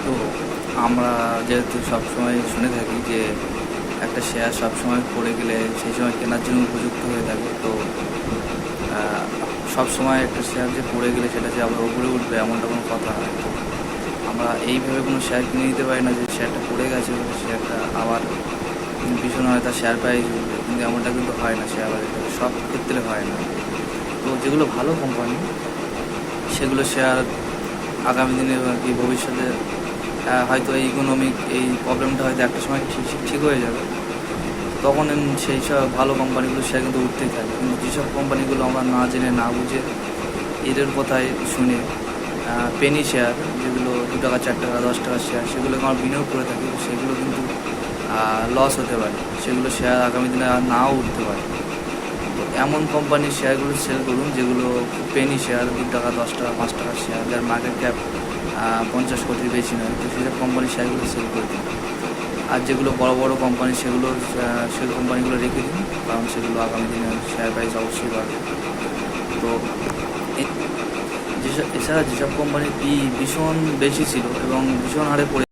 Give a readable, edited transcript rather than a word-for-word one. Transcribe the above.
তো আমরা যেহেতু সবসময় শুনে থাকি যে একটা শেয়ার সবসময় পড়ে গেলে সেই সময় কেনার জন্য উপযুক্ত হয়ে থাকে, তো সবসময় একটা শেয়ার যে পড়ে গেলে সেটা যে আবার উপরে উঠবে এমনটা কোনো কথা নয়। তো আমরা এইভাবে কোনো শেয়ার কিনে নিতে পারি না যে শেয়ারটা পড়ে গেছে শেয়ারটা আবার ভীষণ হয় তার শেয়ার প্রাইস উঠবে, কিন্তু এমনটা কিন্তু হয় না, শেয়ার বাজারে সব ক্ষেত্রে হয় না। তো যেগুলো ভালো কোম্পানি সেগুলো শেয়ার আগামী দিনে আর কি ভবিষ্যতে হয়তো এই ইকোনমিক এই প্রবলেমটা হয়তো একটা সময় ঠিক হয়ে যাবে, তখন সেই সব ভালো কোম্পানিগুলো শেয়ার কিন্তু উঠতেই থাকে। কিন্তু যেসব কোম্পানিগুলো আমরা না জেনে না বুঝে এদের কথায় শুনে পেনি শেয়ার, যেগুলো 2 টাকা 4 টাকা 10 টাকার শেয়ার, সেগুলোকে আমরা বিনিয়োগ করে থাকি, সেগুলো কিন্তু লস হতে পারে, সেগুলো শেয়ার আগামী দিনে আর নাও উঠতে পারে। তো এমন কোম্পানির শেয়ারগুলো সেল করুন যেগুলো পেনি শেয়ার, 2 টাকা 10 টাকা 5 টাকার শেয়ার, যার মার্কেট ক্যাপ 50 কোটির বেশি নয়, তো সেসব কোম্পানির শেয়ারগুলো সেল করে দিন। আর যেগুলো বড় বড় কোম্পানি সেই কোম্পানিগুলো রেখে দিন, কারণ সেগুলো আগামী দিনে শেয়ার প্রাইস অবশ্যই বাড়বে। তো এছাড়া যেসব কোম্পানির ভীষণ বেশি ছিল এবং ভীষণ হারে পড়ে